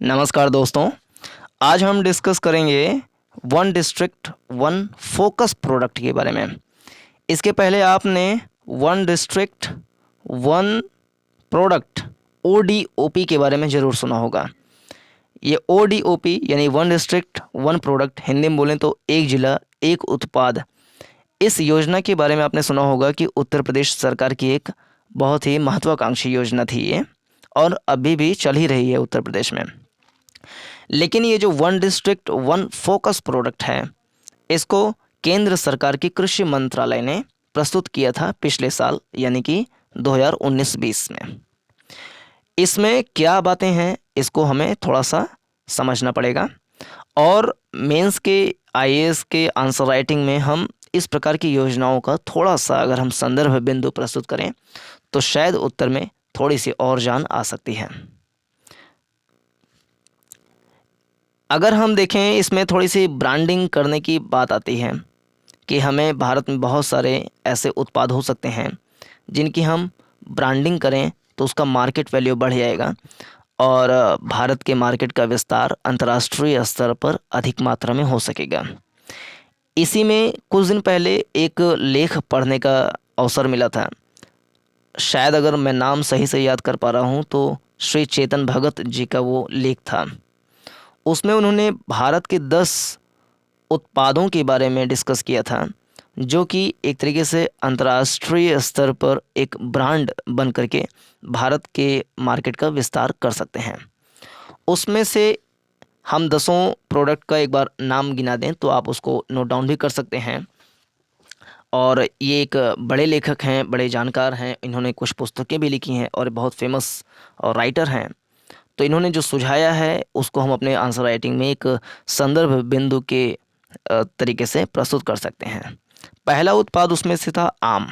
नमस्कार दोस्तों। आज हम डिस्कस करेंगे one district one focus product के बारे में। इसके पहले आपने one district one product ODOP के बारे में ज़रूर सुना होगा। ये ODOP यानी one district one product, Hindi में बोलें तो एक जिला एक उत्पाद। इस योजना के बारे में आपने सुना होगा कि उत्तर प्रदेश सरकार की एक बहुत ही महत्वाकांक्षी योजना थी ये, और अभी भी चल ही रही है उत्तर प्रदेश में। लेकिन ये जो one district one focus product है, इसको केंद्र सरकार की कृषि मंत्रालय ने प्रस्तुत किया था पिछले साल, यानी कि 2019-20 में। इसमें क्या बातें हैं इसको हमें थोड़ा सा समझना पड़ेगा, और मेंस के IAS के आंसर राइटिंग में हम इस प्रकार की योजनाओं का थोड़ा सा अगर हम संदर्भ बिंदु प्रस्तुत करें तो शायद उत्तर में थोड़ी सी और जान आ सकती है। अगर हम देखें, इसमें थोड़ी सी ब्रांडिंग करने की बात आती है कि हमें भारत में बहुत सारे ऐसे उत्पाद हो सकते हैं जिनकी हम ब्रांडिंग करें तो उसका मार्केट वैल्यू बढ़ जाएगा और भारत के मार्केट का विस्तार अंतर्राष्ट्रीय स्तर पर अधिक मात्रा में हो सकेगा। इसी में कुछ दिन पहले एक लेख पढ़ने का अवसर मिला था। शायद अगर मैं नाम सही से याद कर पा रहा हूँ तो श्री चेतन भगत जी का वो लेख था। उसमें उन्होंने भारत के 10 उत्पादों के बारे में डिस्कस किया था जो कि एक तरीके से अंतर्राष्ट्रीय स्तर पर एक ब्रांड बन करके भारत के मार्केट का विस्तार कर सकते हैं। उसमें से हम 10 प्रोडक्ट का एक बार नाम गिना दें तो आप उसको नोट डाउन भी कर सकते हैं। और ये एक बड़े लेखक हैं, बड़े जानकार हैं, इन्होंने कुछ पुस्तकें भी लिखी हैं और बहुत फेमस और राइटर हैं। तो इन्होंने जो सुझाया है उसको हम अपने आंसर राइटिंग में एक संदर्भ बिंदु के तरीके से प्रस्तुत कर सकते हैं। पहला उत्पाद उसमें से था आम।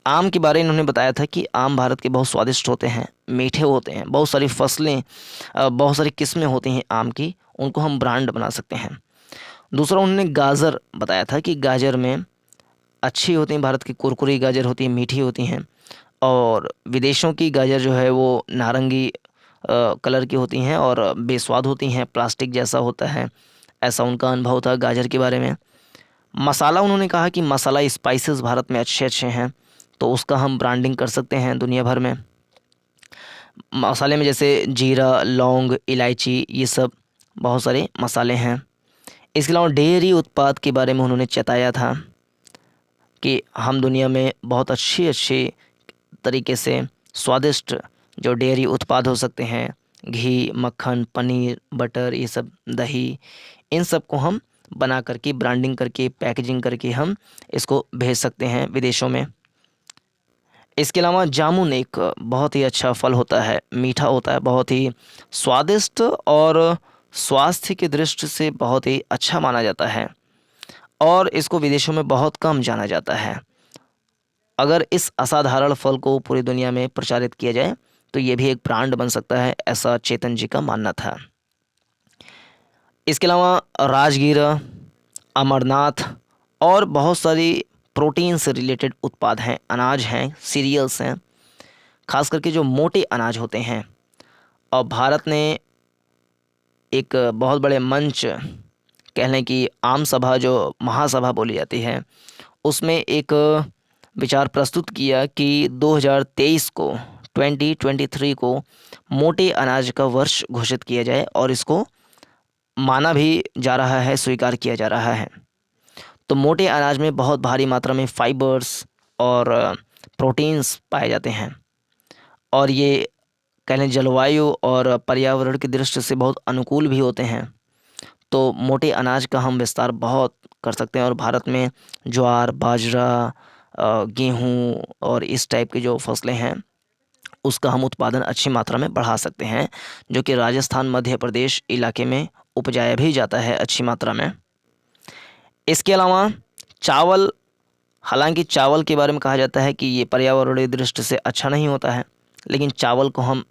आम के बारे में इन्होंने बताया था कि आम भारत के बहुत स्वादिष्ट होते हैं, मीठे होते हैं, बहुत सारी फसलें, बहुत सारी किस्में होती हैं आम की, उनको हम ब्रांड बना सकते हैं। दूसरा उन्होंने गाजर बताया था कि गाजर में अच्छी होती हैं, भारत की कुरकुरी गाजर होती है, मीठी होती हैं, और विदेशों की गाजर जो है वो नारंगी कलर की होती हैं और बेस्वाद होती हैं, प्लास्टिक जैसा होता है, ऐसा उनका अनुभव था गाजर के बारे में। मसाला उन्होंने कहा कि मसाला स्पाइसेस भारत में अच्छे अच्छे हैं तो उसका हम ब्रांडिंग कर सकते हैं दुनिया भर में। मसाले में जैसे जीरा, लौंग, इलायची, ये सब बहुत सारे मसाले हैं। इसके अलावा डेयरी उत्पाद के बारे में उन्होंने चेताया था कि हम दुनिया में बहुत अच्छी तरीके से स्वादिष्ट जो डेयरी उत्पाद हो सकते हैं, घी, मक्खन, पनीर, बटर, ये सब, दही, इन सब को हम बना करके ब्रांडिंग करके पैकेजिंग करके हम इसको भेज सकते हैं विदेशों में। इसके अलावा जामुन एक बहुत ही अच्छा फल होता है, मीठा होता है, बहुत ही स्वादिष्ट और स्वास्थ्य की दृष्टि से बहुत ही अच्छा माना जाता है और इसको विदेशों में बहुत कम जाना जाता है। अगर इस असाधारण फल को पूरी दुनिया में प्रचारित किया जाए तो ये भी एक ब्रांड बन सकता है, ऐसा चेतन जी का मानना था। इसके अलावा राजगीरा, अमरनाथ और बहुत सारी प्रोटीन से रिलेटेड उत्पाद हैं, अनाज हैं, सीरियल्स हैं, खास करके जो मोटे अनाज होते हैं। और भारत ने एक बहुत बड़े मंच, कह लें कि आम सभा जो महासभा बोली जाती है, उसमें एक विचार प्रस्तुत किया कि 2023 को 2023 को मोटे अनाज का वर्ष घोषित किया जाए और इसको माना भी जा रहा है, स्वीकार किया जा रहा है। तो मोटे अनाज में बहुत भारी मात्रा में फाइबर्स और प्रोटीन्स पाए जाते हैं और ये कह लें जलवायु और पर्यावरण की दृष्टि से बहुत अनुकूल भी होते हैं। तो मोटे अनाज का हम विस्तार बहुत कर सकते हैं और भारत में ज्वार, बाजरा, गेहूँ और इस टाइप की जो फसलें हैं उसका हम उत्पादन अच्छी मात्रा में बढ़ा सकते हैं, जो कि राजस्थान, मध्य प्रदेश इलाके में उपजाया भी जाता है अच्छी मात्रा में। इसके अलावा चावल, हालांकि चावल के बारे में कहा जाता है कि ये पर्यावरणीय दृष्टि से अच्छा नहीं होता है, लेकिन चावल को हम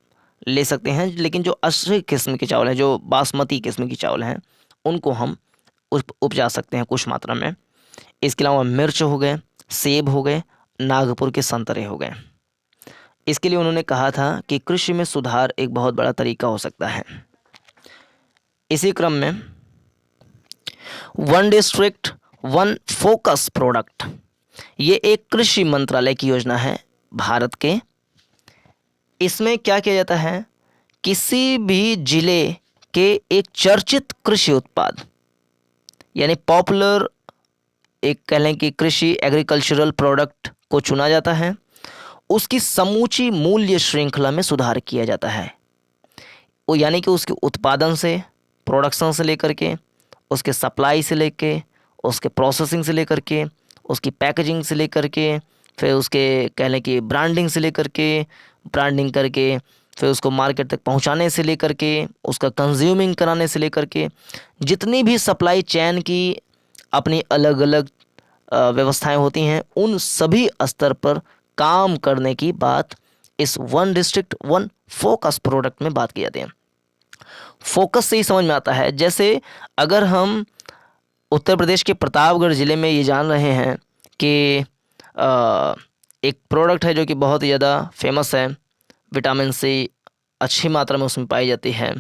ले सकते हैं। लेकिन जो असली किस्म के चावल हैं, जो बासमती किस्म की चावल हैं, उनको हम उपजा सकते हैं कुछ मात्रा में। इसके अलावा मिर्च हो गए, सेब हो गए, नागपुर के संतरे हो गए, इसके लिए उन्होंने कहा था कि कृषि में सुधार एक बहुत बड़ा तरीका हो सकता है। इसी क्रम में one district one focus product, ये एक कृषि मंत्रालय की योजना है भारत के। इसमें क्या किया जाता है, किसी भी जिले के एक चर्चित कृषि उत्पाद यानी पॉपुलर, एक कह लें कि कृषि एग्रीकल्चरल प्रोडक्ट को चुना जाता है, उसकी समूची मूल्य श्रृंखला में सुधार किया जाता है। वो यानी कि उसके उत्पादन से, प्रोडक्शन से लेकर के, उसके सप्लाई से लेके, उसके प्रोसेसिंग से लेकर के, उसकी पैकेजिंग से लेकर के, फिर उसके कह लें कि ब्रांडिंग से लेकर के, ब्रांडिंग करके फिर उसको मार्केट तक पहुंचाने से लेकर के, उसका कंज्यूमिंग कराने से लेकर के, जितनी भी सप्लाई चेन की अपनी अलग अलग व्यवस्थाएं होती हैं, उन सभी स्तर पर काम करने की बात इस one district one focus product में बात की जाती है। फोकस से ही समझ में आता है, जैसे अगर हम उत्तर प्रदेश के प्रतापगढ़ ज़िले में ये जान रहे हैं कि एक प्रोडक्ट है जो कि बहुत ही ज़्यादा फेमस है, विटामिन सी अच्छी मात्रा में उसमें पाई जाती है,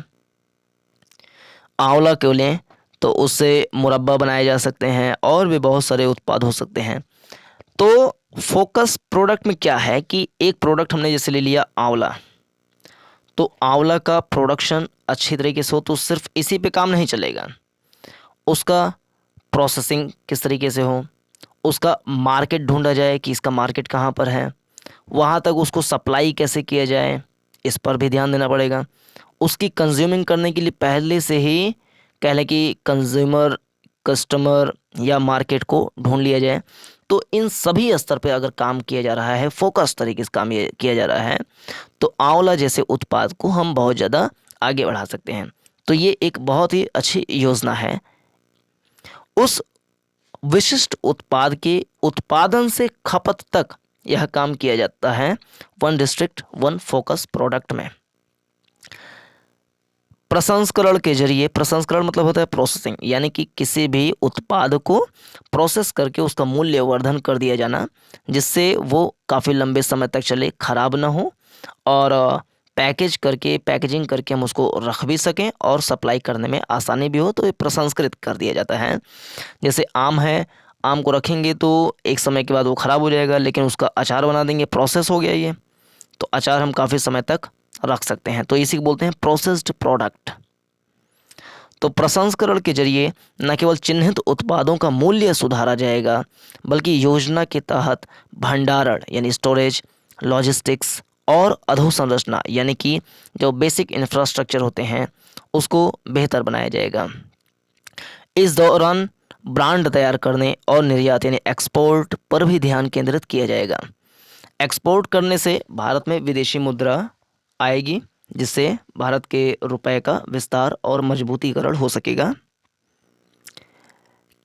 आंवला को लें तो उससे मुरब्बा बनाए जा सकते हैं और भी बहुत सारे उत्पाद हो सकते हैं। तो फोकस प्रोडक्ट में क्या है कि एक प्रोडक्ट हमने जैसे ले लिया आंवला, तो आंवला का प्रोडक्शन अच्छी तरीके से हो तो सिर्फ इसी पे काम नहीं चलेगा, उसका प्रोसेसिंग किस तरीके से हो, उसका मार्केट ढूंढा जाए कि इसका मार्केट कहाँ पर है, वहाँ तक उसको सप्लाई कैसे किया जाए, इस पर भी ध्यान देना पड़ेगा। उसकी कंज्यूमिंग करने के लिए पहले से ही कह लें कि कंज्यूमर, कस्टमर या मार्केट को ढूंढ लिया जाए। तो इन सभी स्तर पे अगर काम किया जा रहा है, फोकस तरीके से काम ये किया जा रहा है, तो आंवला जैसे उत्पाद को हम बहुत ज़्यादा आगे बढ़ा सकते हैं। तो ये एक बहुत ही अच्छी योजना है। उस विशिष्ट उत्पाद के उत्पादन से खपत तक यह काम किया जाता है one district one focus product में। प्रसंस्करण के जरिए, प्रसंस्करण मतलब होता है प्रोसेसिंग, यानी कि किसी भी उत्पाद को प्रोसेस करके उसका मूल्यवर्धन कर दिया जाना, जिससे वो काफ़ी लंबे समय तक चले, ख़राब ना हो, और पैकेजिंग करके हम उसको रख भी सकें और सप्लाई करने में आसानी भी हो, तो ये प्रसंस्कृत कर दिया जाता है। जैसे आम है, आम को रखेंगे तो एक समय के बाद वो ख़राब हो जाएगा, लेकिन उसका अचार बना देंगे, प्रोसेस हो गया ये, तो अचार हम काफ़ी समय तक रख सकते हैं। तो इसी को बोलते हैं प्रोसेस्ड प्रोडक्ट। तो प्रसंस्करण के जरिए न केवल चिन्हित उत्पादों का मूल्य सुधारा जाएगा, बल्कि योजना के तहत भंडारण यानी स्टोरेज, लॉजिस्टिक्स और अधोसंरचना यानी कि जो बेसिक इंफ्रास्ट्रक्चर होते हैं उसको बेहतर बनाया जाएगा। इस दौरान ब्रांड तैयार करने और निर्यात यानी एक्सपोर्ट पर भी ध्यान केंद्रित किया जाएगा। एक्सपोर्ट करने से भारत में विदेशी मुद्रा आएगी, जिससे भारत के रुपए का विस्तार और मजबूतीकरण हो सकेगा।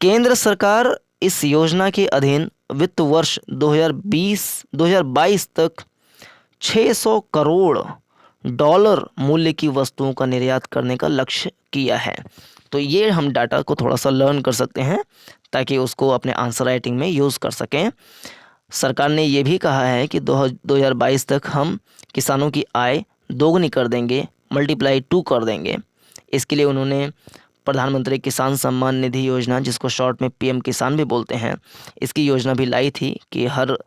केंद्र सरकार इस योजना के अधीन वित्त वर्ष 2020-2022 तक 600 करोड़ डॉलर मूल्य की वस्तुओं का निर्यात करने का लक्ष्य किया है। तो ये हम डाटा को थोड़ा सा लर्न कर सकते हैं ताकि उसको अपने आंसर राइटिंग में यूज़ कर सकें। सरकार ने ये भी कहा है कि 2022 तक हम किसानों की आय दोगुनी कर देंगे, मल्टीप्लाई 2 कर देंगे। इसके लिए उन्होंने प्रधानमंत्री किसान सम्मान निधि योजना, जिसको शॉर्ट में पीएम किसान भी बोलते हैं, इसकी योजना भी लाई थी कि हर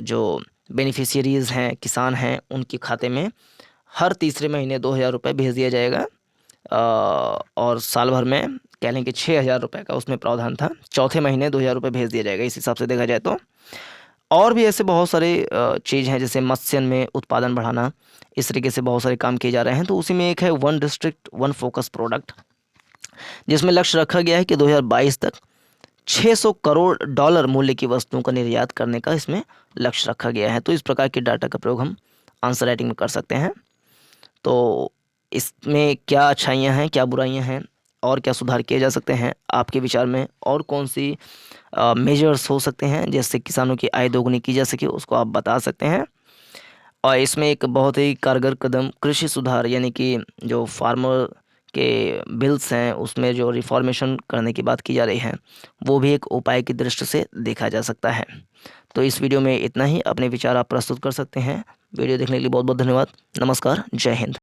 जो बेनिफिशियरीज़ हैं, किसान हैं, उनके खाते में हर तीसरे महीने 2000 रुपये भेज दिया जाएगा, और साल भर में कह लें कि 6000 रुपये का उसमें प्रावधान था, चौथे महीने 2000 रुपये भेज दिया जाएगा। इस हिसाब से देखा जाए तो और भी ऐसे बहुत सारे चीज़ हैं, जैसे मत्स्य में उत्पादन बढ़ाना, इस तरीके से बहुत सारे काम किए जा रहे हैं। तो उसी में एक है one district one focus product, जिसमें लक्ष्य रखा गया है कि 2022 तक 600 करोड़ डॉलर मूल्य की वस्तुओं का निर्यात करने का इसमें लक्ष्य रखा गया है। तो इस प्रकार के डाटा का प्रयोग हम आंसर राइटिंग में कर सकते हैं। तो इसमें क्या अच्छाइयाँ हैं, क्या बुराइयाँ हैं और क्या सुधार किए जा सकते हैं आपके विचार में, और कौन सी मेजर्स हो सकते हैं जिससे किसानों की आय दोगुनी की जा सके, उसको आप बता सकते हैं। और इसमें एक बहुत ही कारगर कदम कृषि सुधार यानी कि जो फार्मर के बिल्स हैं उसमें जो रिफॉर्मेशन करने की बात की जा रही है, वो भी एक उपाय की दृष्टि से देखा जा सकता है। तो इस वीडियो में इतना ही। अपने विचार आप प्रस्तुत कर सकते हैं। वीडियो देखने के लिए बहुत बहुत धन्यवाद। नमस्कार, जय हिंद।